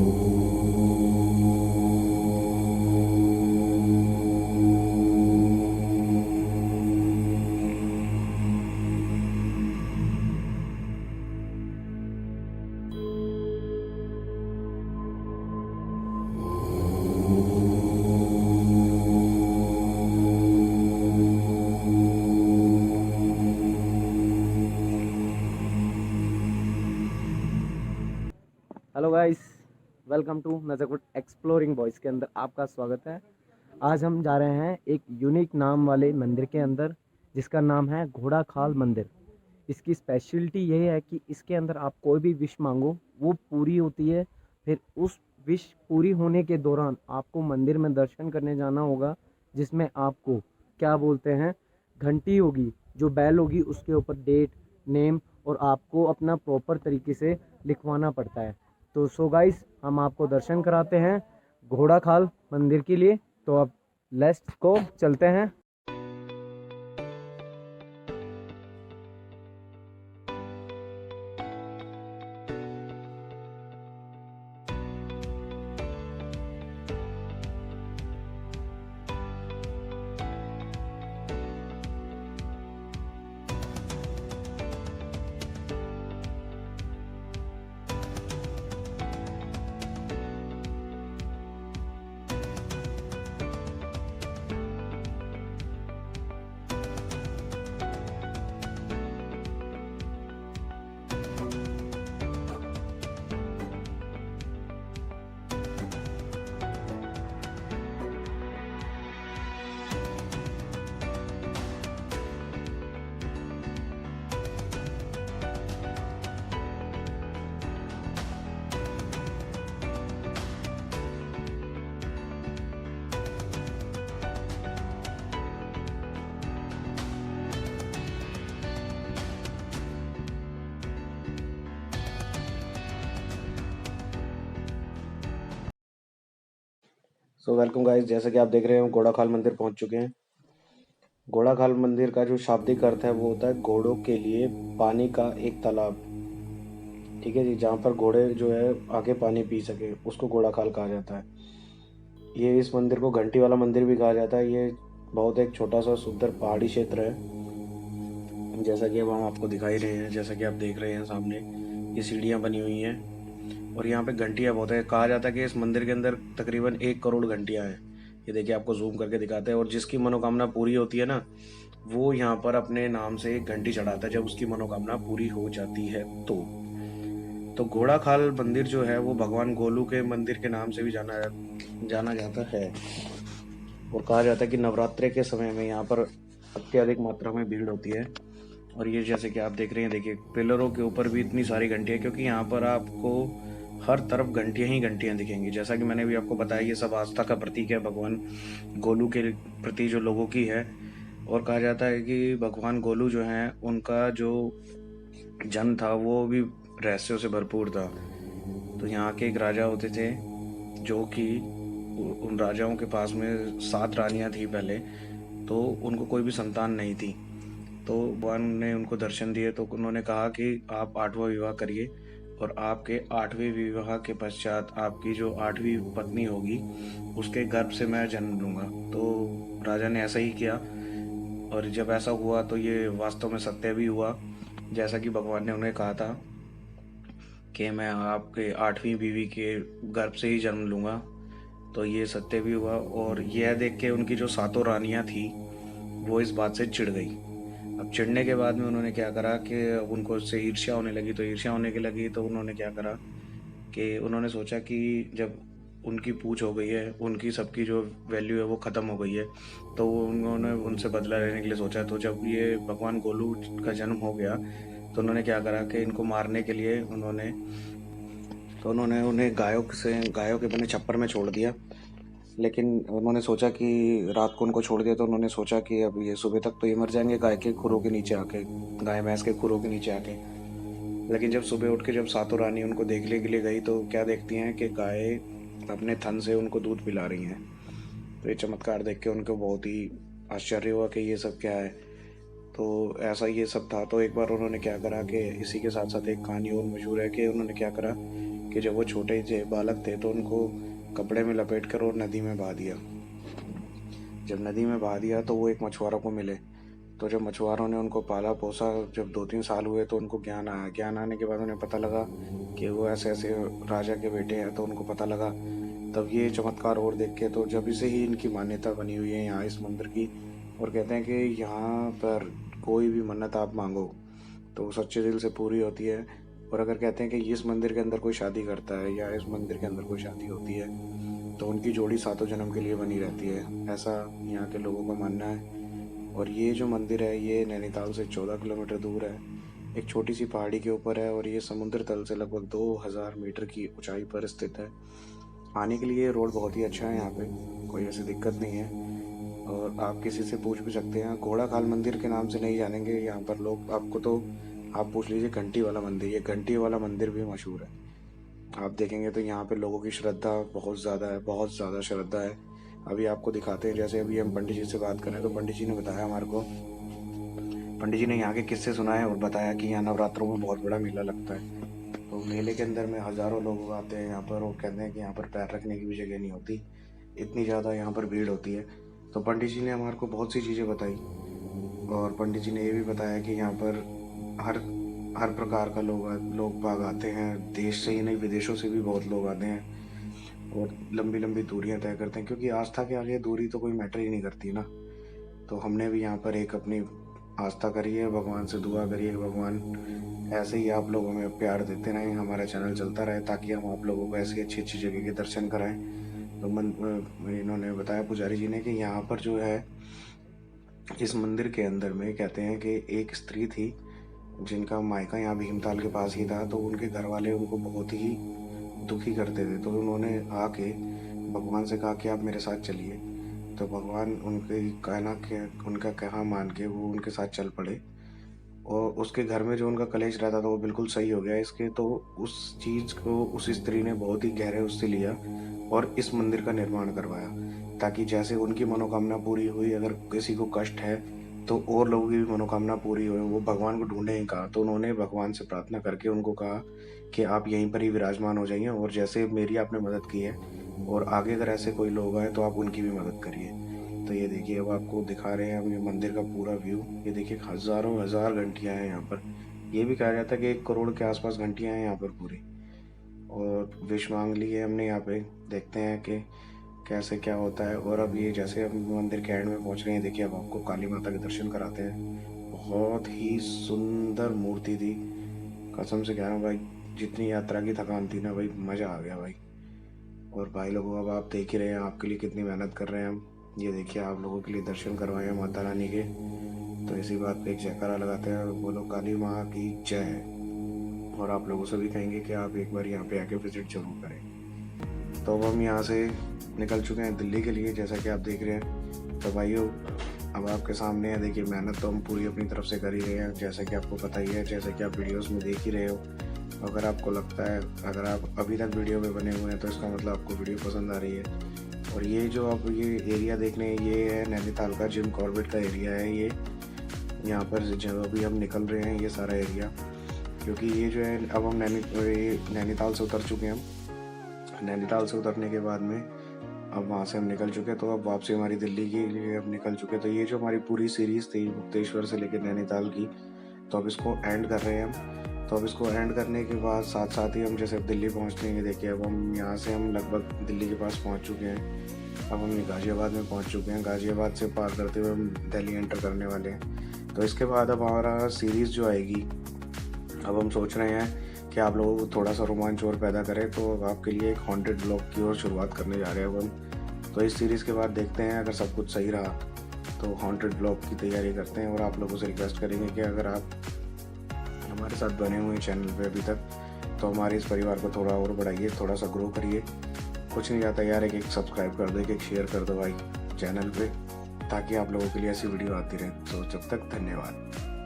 Hello guys, welcome to नज़रगुड exploring boys के अंदर आपका स्वागत है। आज हम जा रहे हैं एक यूनिक नाम वाले मंदिर के अंदर, जिसका नाम है घोड़ा खाल मंदिर। इसकी स्पेशलिटी ये है कि इसके अंदर आप कोई भी विश मांगो वो पूरी होती है। फिर उस विश पूरी होने के दौरान आपको मंदिर में दर्शन करने जाना होगा, जिसमें आपको क्या बोलते हैं, घंटी होगी, जो बैल होगी, उसके ऊपर डेट, नेम और आपको अपना प्रॉपर तरीके से लिखवाना पड़ता है। तो सो गाइस, हम आपको दर्शन कराते हैं घोड़ा खाल मंदिर के लिए। तो अब लेट्स को चलते हैं। सो वेलकम गाइस, जैसा कि आप देख रहे हैं हम घोड़ा खाल मंदिर पहुंच चुके हैं। घोड़ा खाल मंदिर का जो शाब्दिक अर्थ है वो होता है घोड़ों के लिए पानी का एक तालाब। ठीक है जी, जहाँ पर घोड़े जो है आके पानी पी सके उसको घोड़ा खाल कहा जाता है। ये इस मंदिर को घंटी वाला मंदिर भी कहा जाता है। ये बहुत एक छोटा सा सुंदर पहाड़ी क्षेत्र है, जैसा कि अब हम आपको दिखाई रहे हैं। जैसा कि आप देख रहे हैं सामने ये सीढ़ियाँ बनी हुई हैं और यहाँ पे घंटियाँ बहुत है। कहा जाता है कि इस मंदिर के अंदर तकरीबन 1 करोड़ घंटियाँ हैं। ये देखिए, आपको जूम करके दिखाते हैं। और जिसकी मनोकामना पूरी होती है ना, वो यहाँ पर अपने नाम से एक घंटी चढ़ाता है जब उसकी मनोकामना पूरी हो जाती है। तो घोड़ा खाल मंदिर जो है वो भगवान गोलू के मंदिर के नाम से भी जाना जाता है। और कहा जाता है कि नवरात्रे के समय में यहाँ पर अत्यधिक मात्रा में भीड़ होती है। और ये जैसे कि आप देख रहे हैं, देखिए पिलरों के ऊपर भी इतनी सारी घंटियाँ, क्योंकि यहाँ पर आपको हर तरफ घंटियाँ ही घंटियाँ दिखेंगी। जैसा कि मैंने भी आपको बताया, ये सब आस्था का प्रतीक है भगवान गोलू के प्रति जो लोगों की है। और कहा जाता है कि भगवान गोलू जो हैं, उनका जो जन्म था वो भी रहस्यों से भरपूर था। तो यहाँ के एक राजा होते थे, जो कि उन राजाओं के पास में 7 रानियाँ थी पहले। तो उनको कोई भी संतान नहीं थी। तो भगवान ने उनको दर्शन दिए, तो उन्होंने कहा कि आप 8वां विवाह करिए और आपके 8वें विवाह के पश्चात आपकी जो 8वीं पत्नी होगी उसके गर्भ से मैं जन्म लूँगा। तो राजा ने ऐसा ही किया और जब ऐसा हुआ तो ये वास्तव में सत्य भी हुआ, जैसा कि भगवान ने उन्हें कहा था कि मैं आपके 8वीं बीवी के गर्भ से ही जन्म लूँगा। तो ये सत्य भी हुआ। और यह देख के उनकी जो 7 रानियाँ थी वो इस बात से चिढ़ गई। अब चिढ़ने के बाद में उन्होंने क्या करा कि उनको उससे ईर्ष्या होने लगी। तो ईर्ष्या होने के लगी तो उन्होंने क्या करा कि उन्होंने सोचा कि जब उनकी पूछ हो गई है, उनकी सबकी जो वैल्यू है वो ख़त्म हो गई है, तो उन्होंने उनसे बदला लेने के लिए सोचा। तो जब ये भगवान गोलू का जन्म हो गया तो उन्होंने क्या करा कि इनको मारने के लिए उन्होंने उन्हें गायों के बने छप्पर में छोड़ दिया। लेकिन उन्होंने सोचा कि रात को उनको छोड़ दिया तो उन्होंने सोचा कि अब ये सुबह तक तो ये मर जाएंगे गाय के खुरों के नीचे आके, गाय भैंस के खुरों के नीचे आके। लेकिन जब सुबह उठ के जब 7 रानी उनको देखने के लिए गई तो क्या देखती हैं कि गाय अपने थन से उनको दूध पिला रही हैं। तो ये चमत्कार देख के उनको बहुत ही आश्चर्य हुआ कि ये सब क्या है। तो ऐसा ये सब था। तो एक बार उन्होंने क्या करा कि इसी के साथ साथ एक कहानी और मशहूर है कि उन्होंने क्या करा कि जब वो छोटे ही थे, बालक थे, तो उनको कपड़े में लपेट कर और नदी में बहा दिया। जब नदी में बहा दिया तो वो एक मछुआरों को मिले। तो जब मछुआरों ने उनको पाला पोसा, जब 2-3 साल हुए तो उनको ज्ञान आया। ज्ञान आने के बाद उन्हें पता लगा कि वो ऐसे ऐसे राजा के बेटे हैं। तो उनको पता लगा, तब ये चमत्कार और देख के तो जब से ही इनकी मान्यता बनी हुई है यहाँ इस मंदिर की। और कहते हैं कि यहाँ पर कोई भी मन्नत आप मांगो तो सच्चे दिल से पूरी होती है। और अगर कहते हैं कि इस मंदिर के अंदर कोई शादी करता है या इस मंदिर के अंदर कोई शादी होती है तो उनकी जोड़ी सातों जन्म के लिए बनी रहती है, ऐसा यहाँ के लोगों का मानना है। और ये जो मंदिर है ये नैनीताल से 14 किलोमीटर दूर है, एक छोटी सी पहाड़ी के ऊपर है और ये समुद्र तल से लगभग 2000 मीटर की ऊंचाई पर स्थित है। आने के लिए रोड बहुत ही अच्छा है, यहाँ पे कोई ऐसी दिक्कत नहीं है। और आप किसी से पूछ भी सकते हैं, घोड़ा खाल मंदिर के नाम से नहीं जानेंगे यहाँ पर लोग आपको। तो आप पूछ लीजिए घंटी वाला मंदिर, ये घंटी वाला मंदिर भी मशहूर है। आप देखेंगे तो यहाँ पे लोगों की श्रद्धा बहुत ज़्यादा है, बहुत ज़्यादा श्रद्धा है। अभी आपको दिखाते हैं, जैसे अभी हम पंडित जी से बात करें तो पंडित जी ने बताया हमारे को, पंडित जी ने यहाँ के किस्से सुनाए और बताया कि यहाँ नवरात्रों में बहुत बड़ा मेला लगता है। तो मेले के अंदर में हज़ारों लोग आते हैं यहाँ पर और कहते हैं कि यहाँ पर पैर रखने की भी जगह नहीं होती, इतनी ज़्यादा यहाँ पर भीड़ होती है। तो पंडित जी ने हमारे को बहुत सी चीज़ें बताई और पंडित जी ने ये भी बताया कि यहाँ पर हर प्रकार का लोग बाग आते हैं, देश से ही नहीं विदेशों से भी बहुत लोग आते हैं और लंबी लंबी दूरियां तय करते हैं, क्योंकि आस्था के आगे दूरी तो कोई मैटर ही नहीं करती ना। तो हमने भी यहाँ पर एक अपनी आस्था करी है, भगवान से दुआ करी है, भगवान ऐसे ही आप लोगों में प्यार देते रहें, हमारा चैनल चलता रहे ताकि हम आप लोगों को ऐसी अच्छी अच्छी जगह के दर्शन कराएं। तो इन्होंने बताया पुजारी जी ने कि यहाँ पर जो है इस मंदिर के अंदर में कहते हैं कि एक स्त्री थी जिनका मायका यहाँ भीमताल के पास ही था। तो उनके घर वाले उनको बहुत ही दुखी करते थे। तो उन्होंने आके भगवान से कहा कि आप मेरे साथ चलिए। तो भगवान उनका कहा मान के वो उनके साथ चल पड़े और उसके घर में जो उनका कलेश रहता था वो बिल्कुल सही हो गया इसके। तो उस चीज़ को उस स्त्री ने बहुत ही गहरे उससे लिया और इस मंदिर का निर्माण करवाया, ताकि जैसे उनकी मनोकामना पूरी हुई, अगर किसी को कष्ट है तो और लोगों की भी मनोकामना पूरी हो। वो भगवान को ढूंढे ही कहा, तो उन्होंने भगवान से प्रार्थना करके उनको कहा कि आप यहीं पर ही विराजमान हो जाइए और जैसे मेरी आपने मदद की है और आगे अगर ऐसे कोई लोग आए तो आप उनकी भी मदद करिए। तो ये देखिए, अब आपको दिखा रहे हैं हम ये मंदिर का पूरा व्यू। ये देखिए हज़ारों हज़ार घंटियाँ हैं यहाँ पर। ये भी कहा जाता है कि 1 करोड़ के आसपास घंटियाँ हैं यहाँ पर पूरी। और विश मांग ली है हमने यहाँ पे, देखते हैं कि कैसे क्या होता है। और अब ये जैसे हम मंदिर के एंड में पहुँच रहे हैं, देखिए अब आपको काली माता के दर्शन कराते हैं। बहुत ही सुंदर मूर्ति थी, कसम से कह रहा हूँ भाई, जितनी यात्रा की थकान थी ना भाई, मज़ा आ गया भाई। और भाई लोगों, अब आप देख ही रहे हैं आपके लिए कितनी मेहनत कर रहे हैं हम। ये देखिए आप लोगों के लिए दर्शन करवाए हैं माता रानी के। तो इसी बात पे एक जयकारा लगाते हैं, बोलो काली माँ की जय। और आप लोगों से भी कहेंगे कि आप एक बार यहाँ पे आके विजिट जरूर करें। तो अब हम यहाँ से निकल चुके हैं दिल्ली के लिए, जैसा कि आप देख रहे हैं। तो भाइयों, अब आपके सामने है, देखिए मेहनत तो हम पूरी अपनी तरफ से कर ही रहे हैं, जैसा कि आपको पता ही है, जैसा कि आप वीडियोस में देख ही रहे हो। अगर आपको लगता है, अगर आप अभी तक वीडियो में बने हुए हैं तो इसका मतलब आपको वीडियो पसंद आ रही है। और ये जो आप ये एरिया देख रहे हैं, ये है नैनीताल का जिम कॉर्बेट का एरिया है। ये यहाँ पर जब अभी हम निकल रहे हैं ये सारा एरिया, क्योंकि ये जो है अब हम नैनीताल से उतर चुके हैं। हम नैनीताल से उतरने के बाद में अब वहाँ से हम निकल चुके, तो अब वापसी हमारी दिल्ली के लिए अब निकल चुके। तो ये जो हमारी पूरी सीरीज़ थी मुक्तेश्वर से लेकर नैनीताल की, तो अब इसको एंड कर रहे हैं हम। तो अब इसको एंड करने के बाद साथ साथ ही हम जैसे अब दिल्ली पहुँच लेंगे। देखिए अब हम यहाँ से हम लगभग दिल्ली के पास पहुँच चुके हैं। अब हम गाज़ियाबाद में पहुँच चुके हैं। गाज़ियाबाद से पार करते हुए हम दिल्ली एंटर करने वाले हैं। तो इसके बाद अब हमारा सीरीज़ जो आएगी, अब हम सोच रहे हैं कि आप लोगों को थोड़ा सा रोमांच और पैदा करें, तो अब आपके लिए एक हॉन्टेड ब्लॉग की ओर शुरुआत करने जा रहे हैं अब हम। तो इस सीरीज़ के बाद देखते हैं, अगर सब कुछ सही रहा तो हॉन्टेड ब्लॉग की तैयारी करते हैं। और आप लोगों से रिक्वेस्ट करेंगे कि अगर आप हमारे साथ बने हुए हैं चैनल पे अभी तक, तो हमारे इस परिवार को थोड़ा और बढ़ाइए, थोड़ा सा ग्रो करिए। कुछ नहीं जाता यार, एक सब्सक्राइब कर दो, एक शेयर कर दो भाई चैनल पे, ताकि आप लोगों के लिए ऐसी वीडियो आती रहे। तो जब तक धन्यवाद।